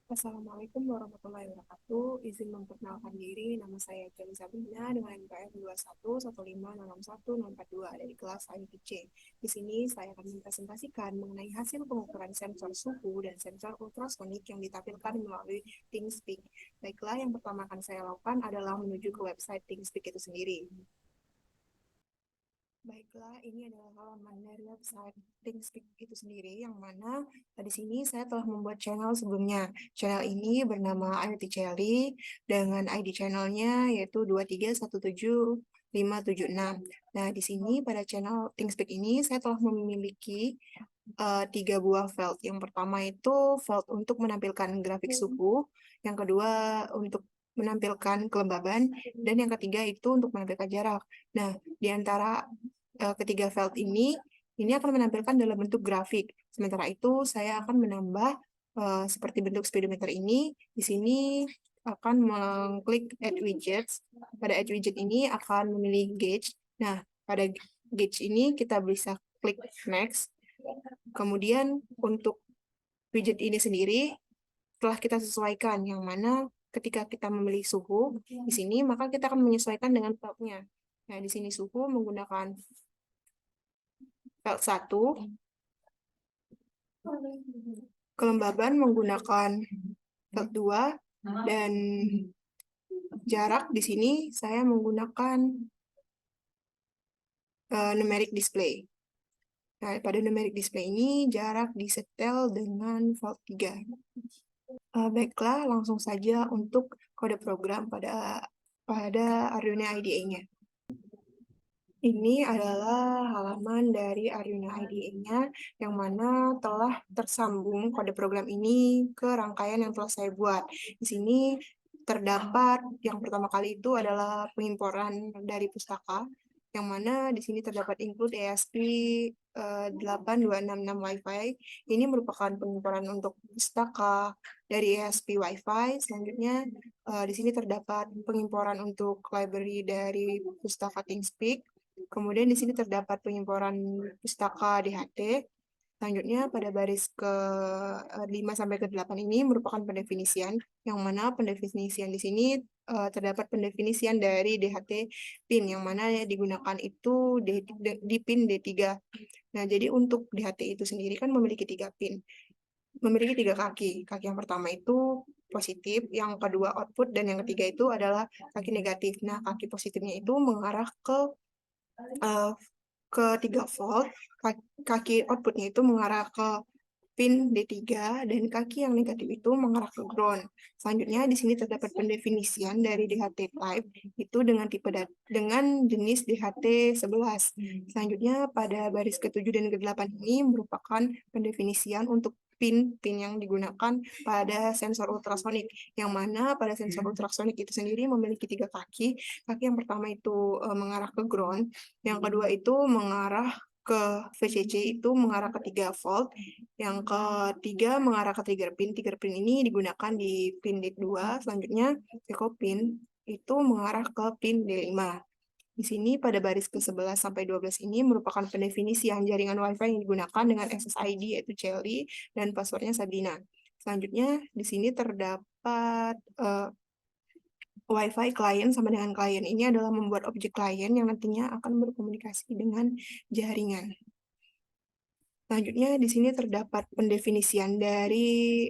Assalamualaikum warahmatullahi wabarakatuh. Izin memperkenalkan diri, nama saya Jali Sabrina dengan NPM 211506142 dari kelas IPC. Di sini saya akan mempresentasikan mengenai hasil pengukuran sensor suhu dan sensor ultrasonik yang ditampilkan melalui ThingSpeak. Baiklah, yang pertama akan saya lakukan adalah menuju ke website ThingSpeak itu sendiri. Baiklah, ini adalah halaman dari website ThingSpeak itu sendiri, yang mana di sini saya telah membuat channel sebelumnya. Channel ini bernama IoT Chelly dengan ID channelnya yaitu 2317576. Nah, di sini pada channel ThingSpeak ini saya telah memiliki 3 buah file. Yang pertama itu file untuk menampilkan grafik suhu, yang kedua untuk menampilkan kelembaban, dan yang ketiga itu untuk menampilkan jarak. Nah, di antara ketiga file ini akan menampilkan dalam bentuk grafik. Sementara itu, saya akan menambah seperti bentuk speedometer ini. Di sini akan mengklik Add Widgets. Pada Add Widget ini akan memilih Gauge. Nah, pada Gauge ini kita bisa klik Next. Kemudian untuk widget ini sendiri telah kita sesuaikan, yang mana ketika kita memilih suhu di sini, maka kita akan menyesuaikan dengan file-nya. Nah, di sini suhu menggunakan file 1, kelembaban menggunakan file 2, dan jarak di sini saya menggunakan numeric display. Nah, pada numeric display ini jarak disetel dengan file 3. Baiklah, langsung saja untuk kode program pada Arduino IDE-nya. Ini adalah halaman dari Arduino IDE-nya yang mana telah tersambung kode program ini ke rangkaian yang telah saya buat. Di sini terdapat yang pertama kali itu adalah pengimporan dari pustaka, yang mana di sini terdapat include ESP8266 Wi-Fi. Ini merupakan pengimporan untuk pustaka dari ESP Wi-Fi. Selanjutnya di sini terdapat pengimporan untuk library dari pustaka ThingSpeak. Kemudian di sini terdapat pengimporan pustaka DHT. Selanjutnya pada baris ke-5 sampai ke-8 ini merupakan pendefinisian, yang mana pendefinisian di sini terdapat pendefinisian dari DHT pin, yang mana digunakan itu di pin D3. Nah, jadi untuk DHT itu sendiri kan memiliki 3 pin. Memiliki 3 kaki. Kaki yang pertama itu positif, yang kedua output, dan yang ketiga itu adalah kaki negatif. Nah, kaki positifnya itu mengarah ke 3 volt, kaki outputnya itu mengarah ke pin D3, dan kaki yang negatif itu mengarah ke ground. Selanjutnya di sini terdapat pendefinisian dari DHT type itu dengan jenis DHT11. Selanjutnya pada baris ke-7 dan ke-8 ini merupakan pendefinisian untuk pin-pin yang digunakan pada sensor ultrasonik, yang mana pada sensor ultrasonik itu sendiri memiliki 3 kaki. Kaki yang pertama itu mengarah ke ground, yang kedua itu mengarah ke VCC itu mengarah ke 3 volt, yang ketiga mengarah ke trigger pin. Trigger pin ini digunakan di pin D2, selanjutnya echo pin itu mengarah ke pin D5. Di sini pada baris ke-11 sampai 12 ini merupakan pendefinisian jaringan Wi-Fi yang digunakan dengan SSID yaitu Chelly dan passwordnya Sabrina. Selanjutnya di sini terdapat Wi-Fi klien sama dengan klien. Ini adalah membuat objek klien yang nantinya akan berkomunikasi dengan jaringan. Selanjutnya di sini terdapat pendefinisian dari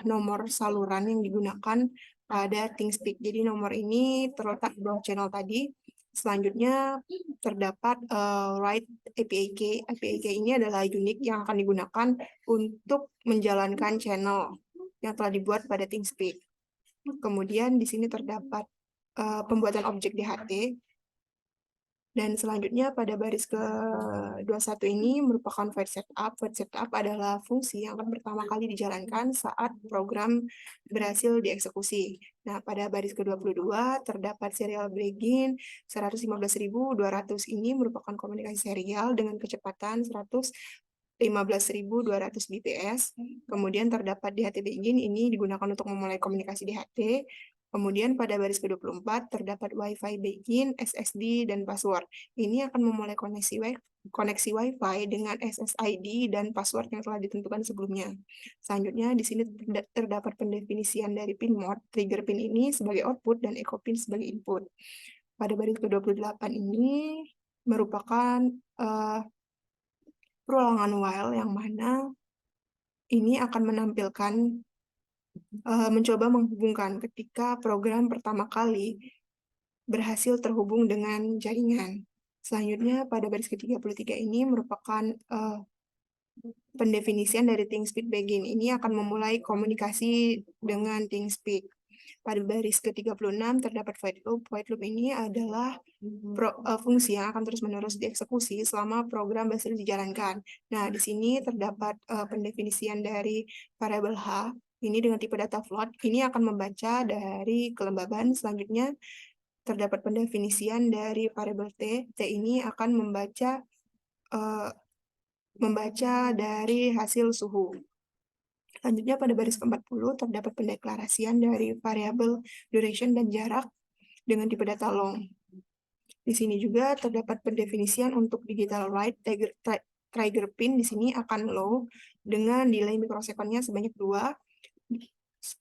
nomor saluran yang digunakan pada ThingSpeak. Jadi nomor ini terletak di bawah channel tadi. Selanjutnya terdapat write API key. API key ini adalah unit yang akan digunakan untuk menjalankan channel yang telah dibuat pada ThingSpeak. Kemudian di sini terdapat pembuatan objek DHT. Dan selanjutnya pada baris ke-21 ini merupakan void setup. Void setup adalah fungsi yang akan pertama kali dijalankan saat program berhasil dieksekusi. Nah, pada baris ke-22 terdapat serial begin 115.200. Ini merupakan komunikasi serial dengan kecepatan 115.200 bps. Kemudian terdapat DHT begin, ini digunakan untuk memulai komunikasi DHT. Kemudian pada baris ke-24 terdapat Wi-Fi begin, SSD, dan password. Ini akan memulai koneksi Wi-Fi dengan SSID dan password yang telah ditentukan sebelumnya. Selanjutnya, di sini terdapat pendefinisian dari pin mode, trigger pin ini sebagai output dan echo pin sebagai input. Pada baris ke-28 ini merupakan perulangan while yang mana ini akan menampilkan mencoba menghubungkan ketika program pertama kali berhasil terhubung dengan jaringan. Selanjutnya, pada baris ke-33 ini merupakan pendefinisian dari ThingSpeed begin. Ini akan memulai komunikasi dengan ThingSpeed. Pada baris ke-36 terdapat void loop. Void loop ini adalah fungsi yang akan terus-menerus dieksekusi selama program berhasil dijalankan. Nah, di sini terdapat pendefinisian dari variabel H. Ini dengan tipe data float. Ini akan membaca dari kelembaban. Selanjutnya, terdapat pendefinisian dari variabel T. T ini akan membaca dari hasil suhu. Selanjutnya pada baris ke-40 terdapat pendeklarasian dari variabel duration dan jarak dengan tipe data long. Di sini juga terdapat pendefinisian untuk digital write trigger pin di sini akan low dengan delay mikrosekonnya sebanyak 2.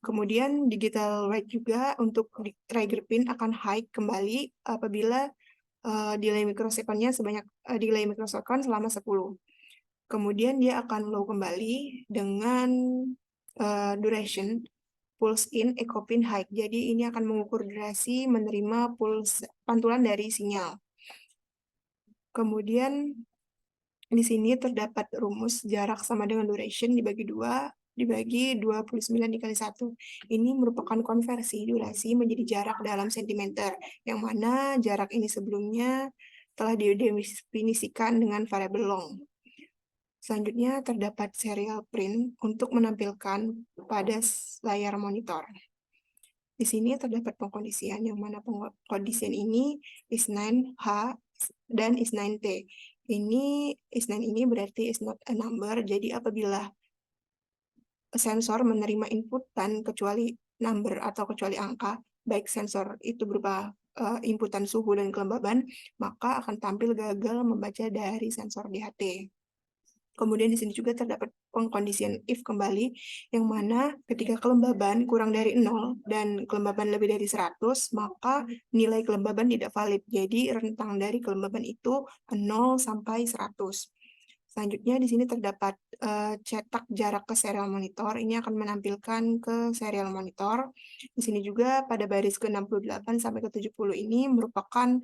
Kemudian digital write juga untuk trigger pin akan high kembali apabila delay mikrosekonnya delay mikrosekon selama 10. Kemudian dia akan low kembali dengan duration pulse in, echo pin high. Jadi ini akan mengukur durasi menerima pantulan dari sinyal. Kemudian di sini terdapat rumus jarak sama dengan duration dibagi 2 dibagi 29 dikali 1. Ini merupakan konversi durasi menjadi jarak dalam sentimeter, yang mana jarak ini sebelumnya telah didefinisikan dengan variabel long. Selanjutnya terdapat serial print untuk menampilkan pada layar monitor. Di sini terdapat pengkondisian, yang mana pengkondisian ini is9H dan is9T. Is9 ini berarti is not a number, jadi apabila sensor menerima inputan kecuali number atau kecuali angka, baik sensor itu berupa inputan suhu dan kelembaban, maka akan tampil gagal membaca dari sensor DHT. Kemudian di sini juga terdapat pengkondisian if kembali, yang mana ketika kelembaban kurang dari 0 dan kelembaban lebih dari 100, maka nilai kelembaban tidak valid. Jadi rentang dari kelembaban itu 0 sampai 100. Selanjutnya di sini terdapat cetak jarak ke serial monitor. Ini akan menampilkan ke serial monitor. Di sini juga pada baris ke-68 sampai ke-70 ini merupakan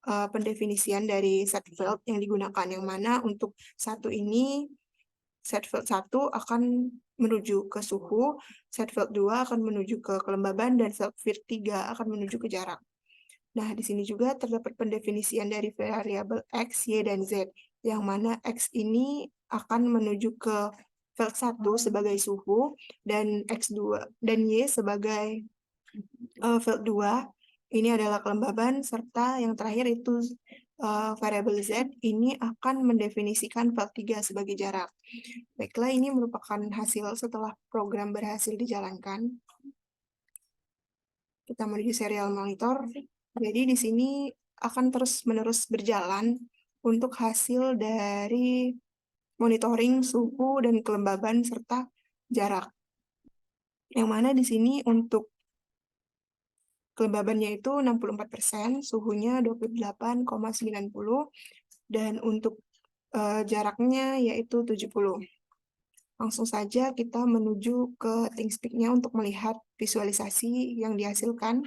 pendefinisian dari set field yang digunakan, yang mana untuk satu ini set field 1 akan menuju ke suhu, set field 2 akan menuju ke kelembaban, dan set field 3 akan menuju ke jarak. Nah, di sini juga terdapat pendefinisian dari variabel X, Y, dan Z, yang mana X ini akan menuju ke field 1 sebagai suhu, dan X2 dan Y sebagai field 2. Ini adalah kelembaban, serta yang terakhir itu variabel Z ini akan mendefinisikan field 3 sebagai jarak. Baiklah, ini merupakan hasil setelah program berhasil dijalankan. Kita menuju serial monitor. Jadi di sini akan terus-menerus berjalan untuk hasil dari monitoring suhu dan kelembaban serta jarak. Yang mana di sini untuk kelembabannya itu 64%, suhunya 28,90, dan untuk jaraknya yaitu 70. Langsung saja kita menuju ke ThingSpeed-nya untuk melihat visualisasi yang dihasilkan.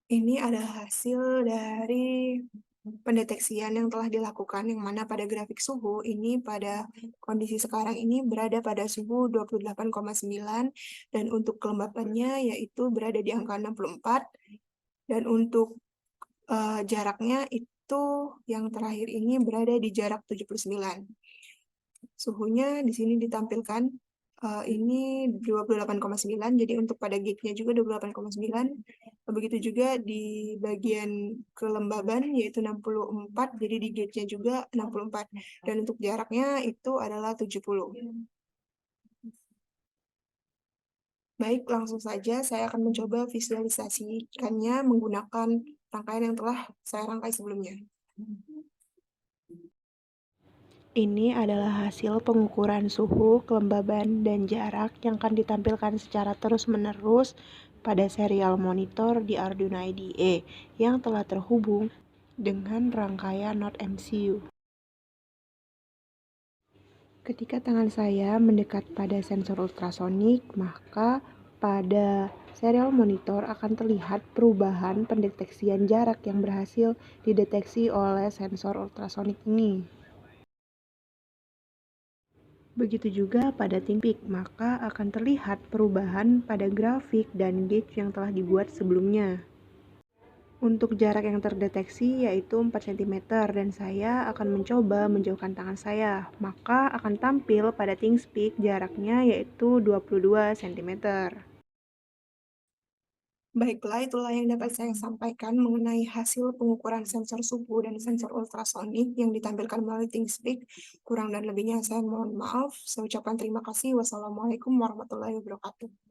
Ini adalah hasil dari pendeteksian yang telah dilakukan, yang mana pada grafik suhu ini pada kondisi sekarang ini berada pada suhu 28,9, dan untuk kelembabannya yaitu berada di angka 64, dan untuk jaraknya itu yang terakhir ini berada di jarak 79. Suhunya di sini ditampilkan ini 28,9, jadi untuk pada gate-nya juga 28,9. Begitu juga di bagian kelembaban yaitu 64, jadi di gate-nya juga 64. Dan untuk jaraknya itu adalah 70. Baik, langsung saja saya akan mencoba visualisasikannya menggunakan rangkaian yang telah saya rangkai sebelumnya. Ini adalah hasil pengukuran suhu, kelembaban, dan jarak yang akan ditampilkan secara terus-menerus pada serial monitor di Arduino IDE yang telah terhubung dengan rangkaian Node MCU. Ketika tangan saya mendekat pada sensor ultrasonik, maka pada serial monitor akan terlihat perubahan pendeteksian jarak yang berhasil dideteksi oleh sensor ultrasonik ini. Begitu juga pada ThinkPic, maka akan terlihat perubahan pada grafik dan gauge yang telah dibuat sebelumnya. Untuk jarak yang terdeteksi yaitu 4 cm dan saya akan mencoba menjauhkan tangan saya, maka akan tampil pada ThinkSpeak jaraknya yaitu 22 cm. Baiklah, itulah yang dapat saya sampaikan mengenai hasil pengukuran sensor suhu dan sensor ultrasonik yang ditampilkan melalui ThinkSpeak. Kurang dan lebihnya saya mohon maaf. Saya ucapkan terima kasih. Wassalamualaikum warahmatullahi wabarakatuh.